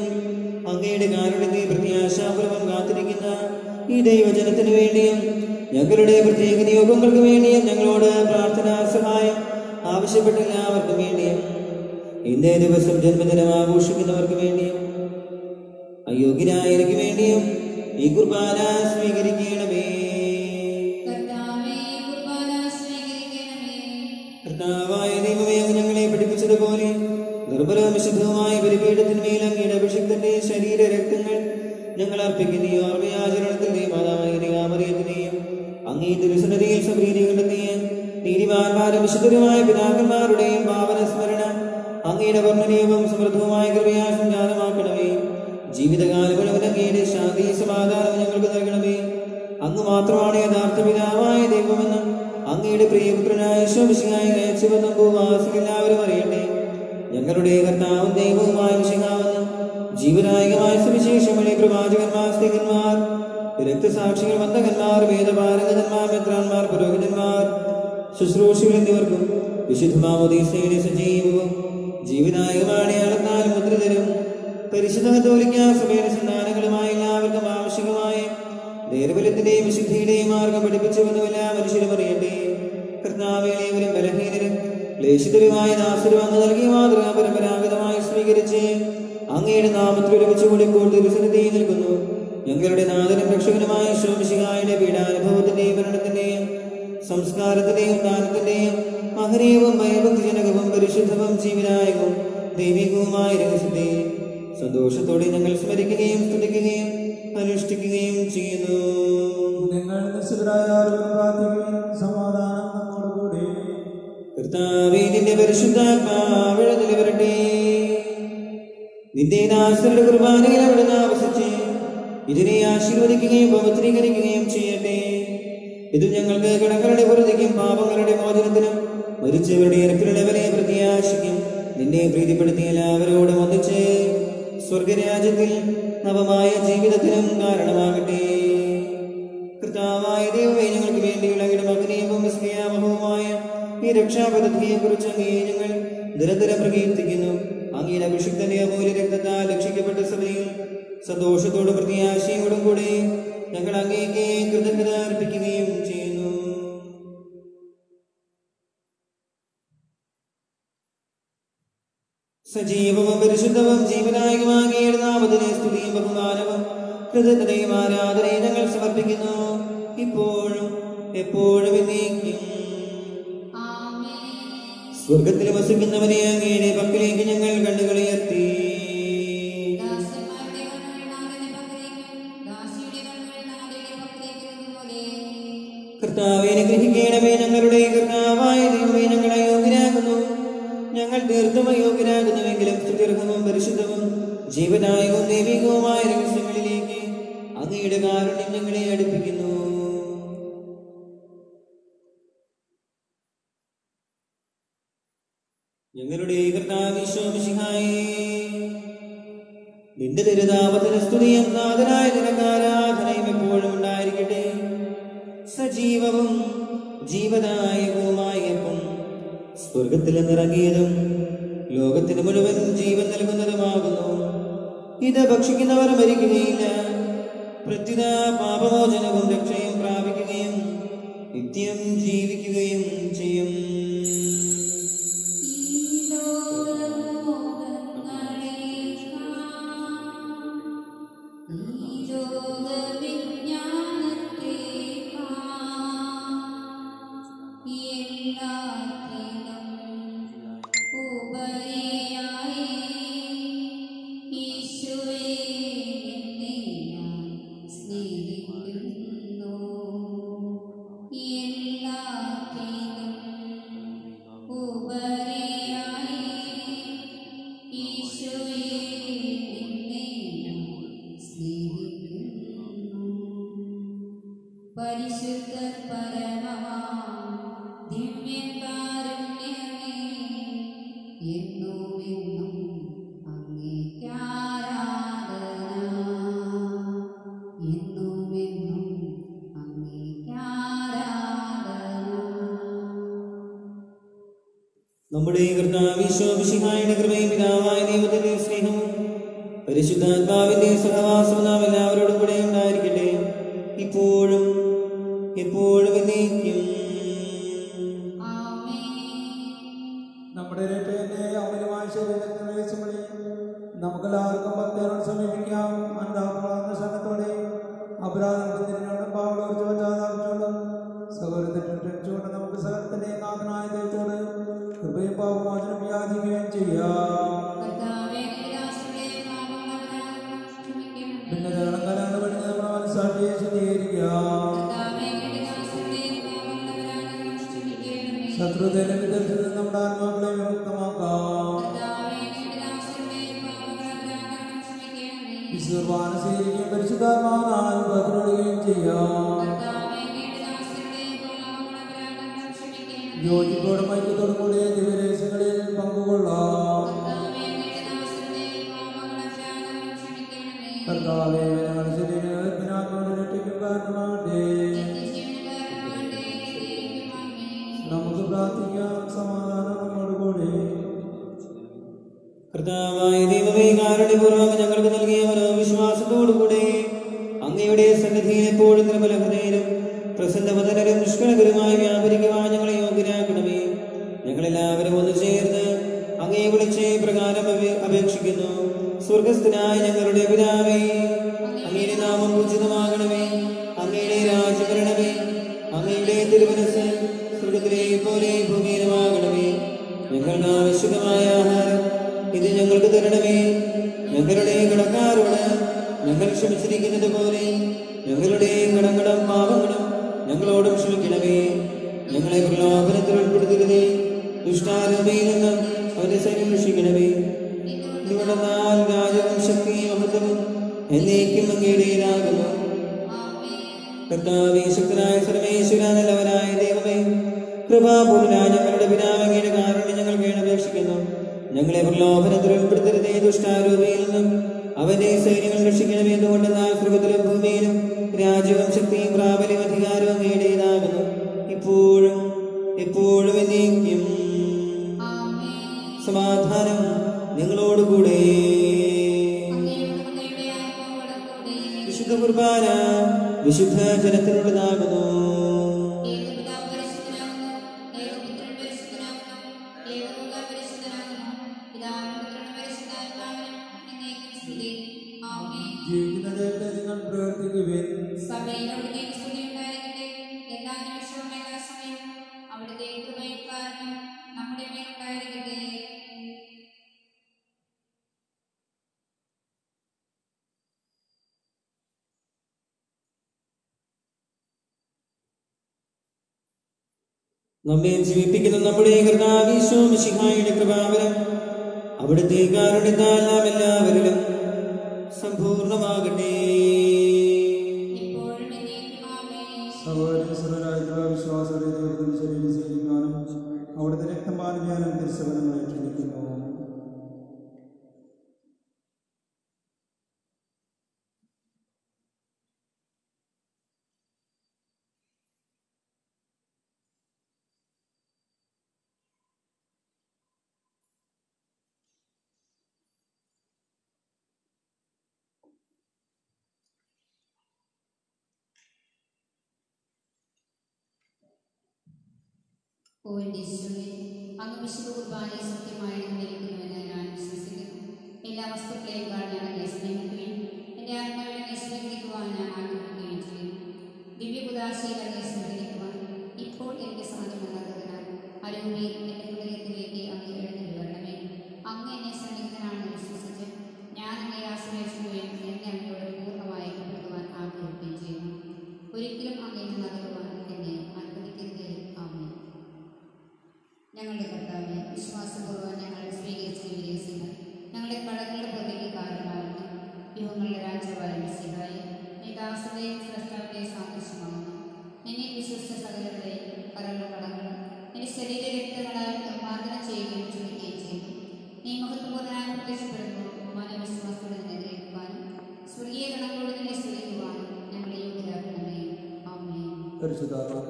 അങ്ങയുടെ കാരുണ്യത്തെ പ്രത്യാശാപൂർവം കാത്തിരിക്കുന്ന ഈ ദൈവജനത്തിനു വേണ്ടിയും ഞങ്ങളുടെ പ്രത്യേക നിയോഗങ്ങൾക്ക് വേണ്ടിയും ഞങ്ങളോട് പ്രാർത്ഥനാ സഹായം ആവശ്യപ്പെട്ട എല്ലാവർക്കും വേണ്ടിയും ഇന്നേ ദിവസം ജന്മദിനം ആഘോഷിക്കുന്നവർക്ക് വേണ്ടിയും അയോഗ്യനായ എനിക്ക് വേണ്ടിയും ഈ കുർബാന സ്വീകരിക്കണമേ. കർത്താവായ ദൈവമേ, അങ്ങ് ഞങ്ങളെ പഠിപ്പിച്ചതുപോലെ നിർമ്മലവും വിശുദ്ധവുമായ ബലിപീഠത്തിന്മേൽ അങ്ങയുടെ അഭിഷിക്തന്റെ ശരീര രക്തങ്ങൾ ഞങ്ങൾ അർപ്പിക്കുന്ന ഈ ഓർമ്മയാചരണത്തിന്റെ മാതാവായ മറിയത്തിനെയും അങ്ങേ തിരുസന്നിധിയിൽ സംപ്രീതികണ്ടെത്തിയും നീതിമാന്മാരും വിശുദ്ധരുമായ പിതാക്കന്മാരുടെയും പാവന സ്മരണ അങ്ങയുടെ വർണ്ണനീയവും സമൃദ്ധവുമായ കൃപയാൽ സംജാതമാക്കണമേ. ജീവിതകാലം മുഴുവൻ അങ്ങയുടെ ശാന്തി സമാധാനം ഞങ്ങൾക്ക് നൽകണമേ. അങ്ങ് മാത്രമാണ് യഥാർത്ഥ പിതാവായ ദൈവമെന്നും അങ്ങയുടെ പ്രിയപുത്രനായ യേശുമിശിഹായെ അയച്ചുവെന്നും ഭൂവാസികൾ എല്ലാവരും അറിയട്ടെ. ഞങ്ങളുടെ കർത്താവും ദൈവവുമായ മിശിഹാവെന്നും ജീവനായകമായ സുവിശേഷം വഴി പ്രവാചകന്മാർ, സ്ത്രീകന്മാർ, രക്തസാക്ഷികൾ, വന്ദകന്മാർ, വേദപാരംഗതന്മാർ, മെത്രാന്മാർ, പുരോഹിതന്മാർ, ശുശ്രൂഷകൾ എന്നിവർക്കും വിശുദ്ധ മാമോദീസയുടെ സജീവവും ജീവനായകമായ അടയാളത്താൽ മുദ്രിതരും പരിശുദ്ധ കത്തോലിക്കാ സഭയുടെ സന്താനങ്ങളുമായ എല്ലാവർക്കും ആവശ്യമായ നേർബലത്തിന്റെയും വിശുദ്ധിയുടെയും മാർഗം പഠിപ്പിച്ചുവെന്നും എല്ലാ മനുഷ്യരും അറിയട്ടെ. കർത്താവേലേവരും ബലഹീനരും ക്ലേശിതരുമായ ദാസരും അങ്ങ് നൽകിയ മാതൃക പരമ്പരാഗതമായി സ്വീകരിച്ച് അങ്ങയുടെ നാമത്തിൽ ഒരുമിച്ചുകൂടി ഇപ്പോൾ തിരുസന്നിധിയിൽ നിൽക്കുന്നു. ഞങ്ങളുടെ നാഥനും രക്ഷകനുമായ യേശുമിശിഹായുടെ പീഡാനുഭവത്തിന്റെയും മരണത്തിന്റെയും സംസ്കാരത്തിന്റെയും ദാനത്തിന്റെയും മഹനീയവും ഭയഭക്തിജനകവും പരിശുദ്ധവും ജീവനായകവും ദൈവികവുമായ രഹസ്യത്തെ സന്തോഷത്തോടെ ഞങ്ങൾ സ്മരിക്കുകയും സ്തുതിക്കുകയും അനുഷ്ഠിക്കുകയും ചെയ്യുന്നു. നിങ്ങൾ നിശ്ചിതരായാലും പ്രാർത്ഥിക്കുകയും സമാധാനം നമ്മോടുകൂടെ. കർത്താവേ, നിന്റെ പരിശുദ്ധാത്മാവിൽ വരട്ടെ. നിന്റെ ദാസരുടെ കുർബാനയിൽ അവിടുന്ന് ആവസിച്ച് ഇതിനെ ആശീർവദിക്കുകയും പവിത്രീകരിക്കുകയും ചെയ്യട്ടെ. ഇത് ഞങ്ങൾക്ക് കടങ്ങളുടെ പൊറുതിക്കും പാപങ്ങളുടെ മോചനത്തിനും മരിച്ചവരുടെ ഇറപ്പിലുള്ള വിലയെ പ്രത്യാശിക്കും നിന്നെ പ്രീതിപ്പെടുത്തിയ എല്ലാവരോടും ഒന്നിച്ച് സ്വർഗരാജ്യത്തിൽ നവമായ ജീവിതത്തിനും കാരണമാകട്ടെ. കർത്താവായ ദൈവമേ, ഞങ്ങൾക്ക് വേണ്ടിയുള്ള അങ്ങയുടെ മഹനീയവും വിസ്മയാവഹവുമായ ഈ രക്ഷാപദ്ധതിയെ കുറിച്ച് അങ്ങേ ഞങ്ങൾ നിരന്തരം പ്രകീർത്തിക്കുന്നു. അങ്ങയുടെ അഭിഷിക്തന്റെ അമൂല്യ രക്തത്താൽ രക്ഷിക്കപ്പെട്ട സഭയിൽ സന്തോഷത്തോടും പ്രത്യാശയോടും കൂടെ ഞങ്ങൾ അങ്ങേക്ക് കൃതജ്ഞത അർപ്പിക്കുകയും ചെയ്യുന്നു. സജീവവും പരിശുദ്ധവും ജീവനായകമാകിയ നാമത്തിലെ സ്തുതിയും ബഹുമാനവും കൃതജ്ഞതയും ആരാധനയും ഞങ്ങൾ സമർപ്പിക്കുന്നു, ഇപ്പോഴും എപ്പോഴും എന്നേക്കും. സ്വർഗത്തിൽ വസിക്കുന്നവനെ അങ്ങയുടെ പക്കലേക്ക് ഞങ്ങൾ കണ്ണുകളുയർത്തി. കർത്താവേ, അനുഗ്രഹിക്കണമേ. ഞങ്ങളുടെ കർത്താവായ ദൈവമേ, ഞങ്ങൾ അയോഗ്യരാകുന്നു. ഞങ്ങൾ തീർത്തും അയോഗ്യരാകുന്നുവെങ്കിലും സ്തുത്യർഹവും പരിശുദ്ധവും ജീവനായകവും ദൈവികവുമായ രഹസ്യങ്ങളിലേക്ക് അങ്ങയുടെ കാരുണ്യം ഞങ്ങളെ അടുപ്പിക്കുന്നു. ഞങ്ങളുടെ കർത്താവേ യേശുമിശിഹായേ, നിന്റെ തിരുനാമത്തിന് സ്തുതിയും നാഥനായ നിനക്കാരാധനയും എപ്പോഴും ഉണ്ടായിരിക്കട്ടെ. സജീവവും ജീവദായകവുമായപ്പം സ്വർഗത്തിൽ നിറങ്ങിയതും ലോകത്തിന് മുഴുവൻ ജീവൻ നൽകുന്നതുമാകുന്നു. ഇത് ഭക്ഷിക്കുന്നവർ മരിക്കുകയില്ല, പ്രത്യുത പാപമോചനവും രക്ഷയും പ്രാപിക്കുകയും നിത്യം ജീവിക്കുകയും ചെയ്യും. പരിശുദ്ധ പരമമാ ദിവ്യകാരുണ്യമേ, എന്നുമെന്നും അങ്ങേക്ക് ആരാധന, എന്നുമെന്നും അങ്ങേക്ക് ആരാധന. നമ്മുടെ കർത്താവേ യേശുമിശിഹായുടെ കൃപയും പിതാവായ ദൈവത്തിന്റെ സ്നേഹവും പരിശുദ്ധാത്മാവിന്റെ സഹവാസവും നാം എല്ലാവരോടും കൂടെ ഉണ്ടായിരിക്കട്ടെ, ഇപ്പോഴും ഇപ്പോഴും എന്നേക്കും. നമ്മുടെ രക്ഷകന്റെ അമൂല്യമായ ശരീരത്തിന് വേശമണി നമുക്കെല്ലാവർക്കും ഭക്തരോട് സമീപിക്കാം. അന്താപൂർണ്ണ ശരണത്തോടെ അപരാധത്തിനോടും പാവളോർച്ച് പശ്ചാത്താപിച്ചോണ്ടും സൗകര്യത്തിച്ചുകൊണ്ട് നമുക്ക് സകലത്തിന്റെ നാഥനായ ദൈവത്തോട് കൃപയും പാപമോചനം യാചിക്കുകയും ചെയ്യാം. പിന്നെ കലണ്ട് പഠിച്ച് നമ്മുടെ മനസ്സാക്ഷിയെ ശുദ്ധീകരിക്കാം. ശത്രുതയിലെ വിദർശനത്തിൽ നമ്മുടെ ആത്മാക്കളെ വിമുക്തമാക്കാം. വിശുദ്ധർവാന സ്വീകരിക്കുകയും പരിശുദ്ധാത്മാവിനാൽ പകരുകയും ചെയ്യാം. യോജിപ്പോടും ഐക്യത്തോടും കൂടിയ ദിവരേശങ്ങളിൽ പങ്കുകൊള്ളാം. കർത്താവേ, ഞങ്ങളുടെ ശരീരത്തിനാത്മാവിന്റെ രക്ഷയ്ക്കും കാരണമാകട്ടെ. നമുക്ക് പ്രാർത്ഥിക്കാം. സമാധാനം നമ്മോടുകൂടി. കർത്താവായ ദൈവമേ, കാരുണ്യപൂർവ്വം ഞങ്ങൾക്ക് നൽകിയ മനോവിശ്വാസത്തോടുകൂടെ അങ്ങയുടെ സന്നിധിയിൽ എപ്പോഴും നിർമ്മലഹൃദയരും പ്രസന്നവദനരും നിഷ്കളങ്കരുമായി വ്യാപരിക്കുവാൻ ഞങ്ങളെ യോഗ്യരാക്കണമേ. ഞങ്ങളെല്ലാവരും ഒന്ന് ചേർന്ന് അങ്ങയെ വിളിച്ച് പ്രകാരം അപേക്ഷിക്കുന്നു. സ്വർഗസ്ഥനായ ഞങ്ങളുടെ പിതാവേ, അങ്ങയുടെ നാമം പൂജിതമാകണമേ. അങ്ങയുടെ രാജ്യം വരണമേ. അങ്ങയുടെ തിരുമനസ്സ് സ്വർഗത്തിലെ പോലെ ഭൂമിയിലുമാകണമേ. ഞങ്ങളുടെ ആവശ്യമായ ആഹാരം ഇത് ഞങ്ങൾക്ക് തരണമേ. ഞങ്ങളുടെ കടക്കാരോട് ഞങ്ങൾ ക്ഷമിച്ചിരിക്കുന്നത് പോലെ ഞങ്ങളുടെ കടങ്ങളും പാപങ്ങളും ഞങ്ങളോടും ക്ഷമിക്കണമേ. ഞങ്ങളെ പ്രലോഭനത്തിൽ ഉൾപ്പെടുത്തരുതേ. ദുഷ്ടാരൂപയിൽ നിന്ന് അവന്റെ സൈന്യം രക്ഷിക്കണമേ. ഇവിടെന്നാൽ രാജവും ശക്തിയും അമൃതവും എന്നേക്കും അങ്ങയുടേതാകുന്നു. കർത്താവേ, ശക്തനായ സർവേശ്വര, നല്ലവനായ ദൈവമേ, കൃപാപൂർണനായ ഞങ്ങളുടെ പിതാവേ, അങ്ങയുടെ കാരുണ്യം ഞങ്ങൾ കേണപേക്ഷിക്കുന്നു. ഞങ്ങളെ പ്രലോഭനത്തിൽ ഉൾപ്പെടുത്തരുതേ. ദുഷ്ടാരൂപയിൽ നിന്നും അവന്റെ സൈന്യങ്ങൾ രക്ഷിക്കണമേ. എന്തുകൊണ്ടെന്നാൽ സ്വർഗത്തിലും ഭൂമിയിലും രാജ്യവും ശക്തിയും പ്രാബല്യവും അധികാരവും അങ്ങയുടേതാകുന്നു, ഇപ്പോഴും എപ്പോഴും എന്നേക്കും. സമാധാനം നിങ്ങളോടുകൂടെ. വിശുദ്ധ കുർബാന വിശുദ്ധ ജനത്തിനുള്ളതാകുന്നു. ജീവിക്കുന്ന ദൈവത്തെ നിങ്ങൾ പ്രവർത്തിക്കുവിൻ. നമ്മുടെ മേലുണ്ടായിരിക്കട്ടെ. നമ്മെ ജീവിപ്പിക്കുന്ന നമ്മുടെ കർത്താവ് ഈശോ മിശിഹായുടെ കൃപാവരം അവിടുത്തെ കാരുണ്യത്താൽ നാം എല്ലാവരിലും സമ്പൂർണ്ണമാകട്ടെ. സഹോദരരായ വിശ്വാസത്തെ ദൈവത്തിന്റെ ശരീരം സ്വീകരിക്കാനും അവിടുത്തെ രക്തം പാലിക്കാനും തിരുസഭകളെ ക്ഷണിക്കുന്നു. അങ്ങ് വിശുദ്ധ കുർബാനയെ സത്യമായി നിർവഹിക്കുന്നുവെന്ന് ഞാൻ വിശ്വസിക്കുന്നു. എല്ലാ വസ്തുക്കളെക്കാൾ ഞാൻ അങ്ങയെ സ്നേഹിക്കുകയും എൻ്റെ ആത്മാവിനെ സ്വീകരിക്കുവാൻ ഞാൻ ആഗ്രഹിക്കുകയും ചെയ്യുന്നു. ദിവ്യകുദാശയിൽ അങ്ങയെ സ്വീകരിക്കുവാൻ ഇപ്പോൾ എനിക്ക് സാധ്യമല്ലാത്തതിനാൽ അരൂപി എൻ്റെ ഹൃദയത്തിലേക്ക് അങ്ങ് എഴുന്നേറ്റ് വരണമേ. അങ്ങ് എന്നെ സന്നിഹിതനാണെന്ന് വിശ്വസിച്ച് ഞാൻ അങ്ങയെ ആശ്രയിക്കുകയും എന്നെ അങ്ങയോട് പൂർണ്ണമായി ഐക്യപ്പെടുത്തുവാൻ ആഗ്രഹിക്കുകയും ചെയ്യുന്നു. ഒരിക്കലും അങ്ങയിൽ നിന്ന് അകലുവാൻ എന്നെ അനുവദിക്കരുതേ. ആമേൻ. ഞങ്ങളുടെ കർത്താവേ, വിശ്വാസപൂർവ്വം ഞങ്ങൾ സ്വീകരിച്ച വിദേശങ്ങൾ ഞങ്ങളുടെ കടങ്ങളുടെ പുറത്തേക്ക് കാരണമാകുന്നു. യുവങ്ങളുടെ രാജാവായ മിശിഹായെ, നീ ദാസരുടെയും സ്രഷ്ടാവിന്റെ സാദൃശ്യമാകുന്നു. നിന്നെ വിശ്വസിച്ച സകലരുടെ കടങ്ങളും കടങ്ങളും നിന്റെ ശരീര രക്തങ്ങളാൽ നിർമ്മാർജ്ജനം ചെയ്യുകയും ക്ഷമിക്കുകയും ചെയ്യുന്നു. നീ മഹത്വപൂർണ്ണനായി പ്രത്യക്ഷപ്പെടുന്നു. മനവിശ്വാസത്തോടെ നിന്നെ ഗ്രഹിക്കുവാനും സ്വർഗീയ ഗണങ്ങളോട് നിന്നെ സ്തുതിക്കുവാനും ഞങ്ങളെ യോഗ്യരാക്കണമേ. ആമേൻ. പരിശുദ്ധവും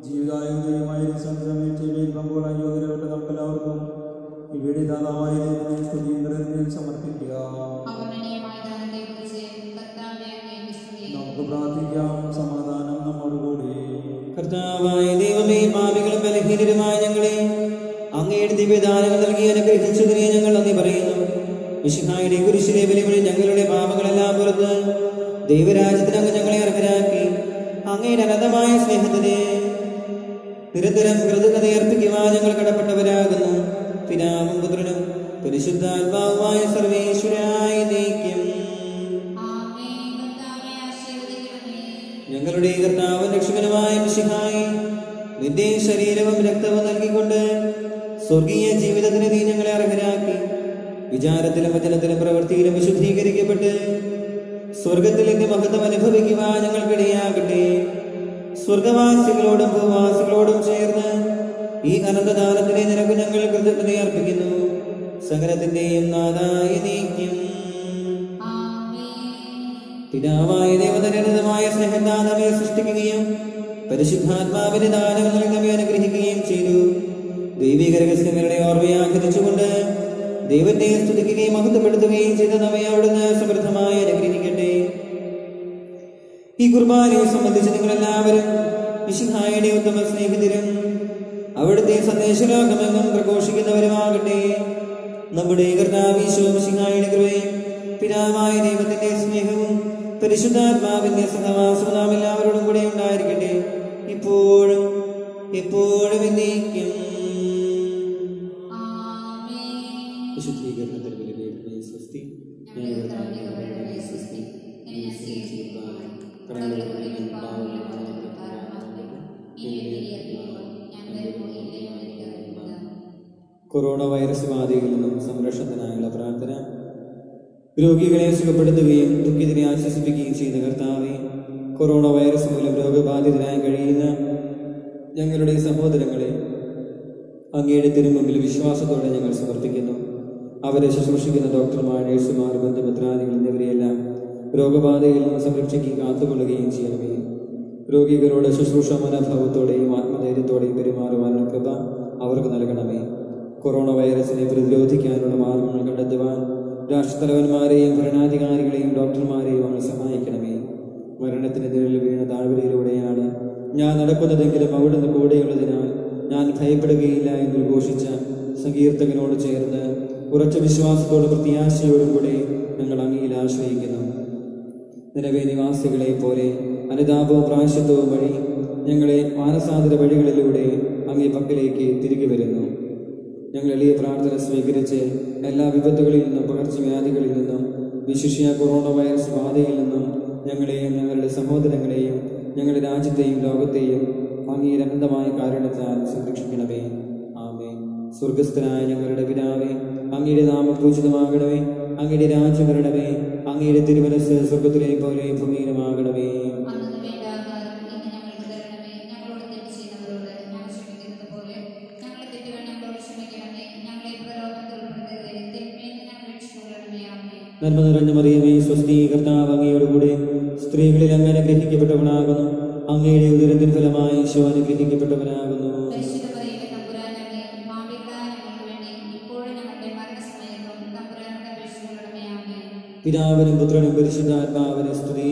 ജീവിതായോഗ്യമായി സംസമയത്തിൽ പങ്കുകൊള്ളാൻ യോഗ്യരായിട്ട് നമുക്കെല്ലാവർക്കും ഇവിടെ ദാതാവായ ദൈവത്തെ സ്തുതിയും സമർപ്പിക്കുക. നമുക്ക് പ്രാർത്ഥിക്കാം. കർത്താവായ ദൈവമേ, പാപികളും ബലഹീനരുമായ ഞങ്ങളെ അങ്ങയുടെ ദിവ്യദാനങ്ങൾ നൽകി അനുഗ്രഹിച്ചതിനെ ഞങ്ങൾ നന്ദി പറയുന്നു. മിശിഹായുടെ കുരിശിലെ ബലിവഴി ഞങ്ങളുടെ പാപങ്ങളെല്ലാം പുറത്ത് ദൈവരാജ്യത്തിന് അങ്ങ് ഞങ്ങളെ അർഹരാക്കി. അങ്ങയുടെ അനന്തമായ സ്നേഹത്തിന് നിരന്തരം കൃതജ്ഞത അർപ്പിക്കുവാൻ ഞങ്ങൾ കടപ്പെട്ടവരാകുന്നു. പിതാവും പുത്രനും പരിശുദ്ധാത്മാവുമായ സർവേശ്വരായ നീക്കും. ഞങ്ങളുടെ കർത്താവും രക്ഷകനുമായ മിശിഹായി, നിന്റെ ശരീരവും രക്തവും നൽകിക്കൊണ്ട് സ്വർഗീയ ജീവിതത്തിന് നീ ഞങ്ങളെ അർഹരാക്കി. വിചാരത്തിലും വചനത്തിലും പ്രവൃത്തിയിലും വിശുദ്ധീകരിക്കപ്പെട്ട് സ്വർഗത്തിൽ നിന്റെ മഹത്വം അനുഭവിക്കുവാൻ ഞങ്ങൾക്കിടയാകട്ടെ. സ്വർഗവാസികളോടും ഭൂവാസികളോടും ചേർന്ന് ഈ അനന്തദാനത്തിനെ നിനക്ക് ഞങ്ങൾ കൃതജ്ഞത അർപ്പിക്കുന്നു. സകലത്തിന്റെയും നാഥായ നീക്കും. പിതാവായ ദൈവതരഹിതമായ സ്നേഹത്താൽ നമ്മെ സൃഷ്ടിക്കുകയും പരിശുദ്ധാത്മാവിന്റെ ദാനം നൽകി നമ്മെ അനുഗ്രഹിക്കുകയും ചെയ്തു. ദൈവിക രഹസ്യങ്ങളുടെ ഓർമ്മയാചരിച്ചുകൊണ്ട് ദൈവത്തെ സ്തുതിക്കുകയും മഹത്വപ്പെടുത്തുകയും ചെയ്ത നമ്മെ അവിടുന്ന് സമൃദ്ധമായി അനുഗ്രഹിക്കട്ടെ. ഈ കുർബാനയെ സംബന്ധിച്ച് നിങ്ങളെല്ലാവരും മിശിഹായുടെ ഉത്തമ സ്നേഹിതരും അവിടുത്തെ സന്ദേശലോകമെങ്ങും പ്രഘോഷിക്കുന്നവരുമാകട്ടെ. നമ്മുടെ കർത്താവ് ഈശോ മിശിഹായുടെ കൃപയും പിതാവായ ദൈവത്തിന്റെ സ്നേഹവും പരിശുദ്ധാത്മാവിന്റെ സഹവാസവും നാം എല്ലാവരോടും കൂടെ ഉണ്ടായിരിക്കട്ടെ, ഇപ്പോഴും എപ്പോഴും എന്നേക്കും. വിശുദ്ധീകരണത്തിൽ സ്വസ്തി. കൊറോണ വൈറസ് ബാധയിൽ നിന്നും സംരക്ഷണത്തിനായുള്ള പ്രാർത്ഥന. രോഗികളെ സുഖപ്പെടുത്തുകയും ദുഃഖിതരെ ആശ്വസിപ്പിക്കുകയും ചെയ്ത കർത്താവേ, കൊറോണ വൈറസ് മൂലം രോഗബാധിതരായി കഴിയുന്ന ഞങ്ങളുടെ സഹോദരങ്ങളെ അങ്ങയുടെ തിരുമുമ്പിൽ വിശ്വാസത്തോടെ ഞങ്ങൾ സമർപ്പിക്കുന്നു. അവരെ ശുശ്രൂഷിക്കുന്ന ഡോക്ടർമാർ, നഴ്സുമാർ, ബന്ധുമിത്രാദികൾ എന്നിവരെയെല്ലാം രോഗബാധയിൽ നിന്ന് സംരക്ഷിക്കുകയും കാത്തുകൊള്ളുകയും ചെയ്യണമേ. രോഗികളോട് ശുശ്രൂഷ മനോഭാവത്തോടെയും ആത്മധൈര്യത്തോടെയും പെരുമാറുവാനുള്ള കൃപ അവർക്ക് നൽകണമേ. കൊറോണ വൈറസിനെ പ്രതിരോധിക്കാനുള്ള മാർഗങ്ങൾ കണ്ടെത്തുവാൻ രാഷ്ട്രത്തലവന്മാരെയും ഭരണാധികാരികളെയും ഡോക്ടർമാരെയും അങ്ങ് സഹായിക്കണമേ. മരണത്തിന് നിഴലിൽ വീണ താഴ്വരയിലൂടെയാണ് ഞാൻ നടക്കുന്നതെങ്കിലും അവിടുന്ന് കൂടെയുള്ളതിനാൽ ഞാൻ ഭയപ്പെടുകയില്ല എന്ന് ഘോഷിച്ച സങ്കീർത്തകനോട് ചേർന്ന് ഉറച്ച വിശ്വാസത്തോടും പ്രത്യാശയോടും കൂടെ ഞങ്ങൾ അങ്ങയിൽ ആശ്രയിക്കുന്നു. നിലവേ നിവാസികളെ പോലെ അനുതാപവും പ്രായശ്ചിത്തവും വഴി ഞങ്ങളെ മാനസാന്തര വഴികളിലൂടെ അങ്ങേ പക്കലേക്ക് തിരികെ വരുന്നു. ഞങ്ങൾ എളിയ പ്രാർത്ഥന സ്വീകരിച്ച് എല്ലാ വിപത്തുകളിൽ നിന്നും പകർച്ചവ്യാധികളിൽ നിന്നും വിശിഷ്യ കൊറോണ വൈറസ് ബാധയിൽ നിന്നും ഞങ്ങളെയും ഞങ്ങളുടെ സഹോദരങ്ങളെയും ഞങ്ങളുടെ രാജ്യത്തെയും ലോകത്തെയും അങ്ങയുടെ അനന്തമായ കാരുണ്യത്താൽ സംരക്ഷിക്കണമേ. ആമേൻ. സ്വർഗസ്ഥനായ ഞങ്ങളുടെ പിതാവേ, അങ്ങയുടെ നാമം പൂജിതമാകണമേ. അങ്ങയുടെ രാജ്യം വരണമേ. അങ്ങയുടെ തിരുമനസ്സ് സ്വർഗത്തിലെ പോലെ ഭൂമിയിലുമാകണമേ. നന്മ നിറഞ്ഞ മറിയമേ, സ്വസ്തി, കർത്താവ് അങ്ങയോടുകൂടെ സ്ത്രീകളിൽ അങ്ങ് അനുഗ്രഹിക്കപ്പെട്ടവനാകുന്നു. അങ്ങയുടെ ഉദരത്തിൻ ഫലമായി ഈശോ അനുഗ്രഹിക്കപ്പെട്ടവനാകുന്നു. പിതാവിനും പുത്രനും പരിശുദ്ധാത്മാവിനും സ്തുതി.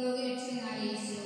ലോകരക്ഷകനായ യേശു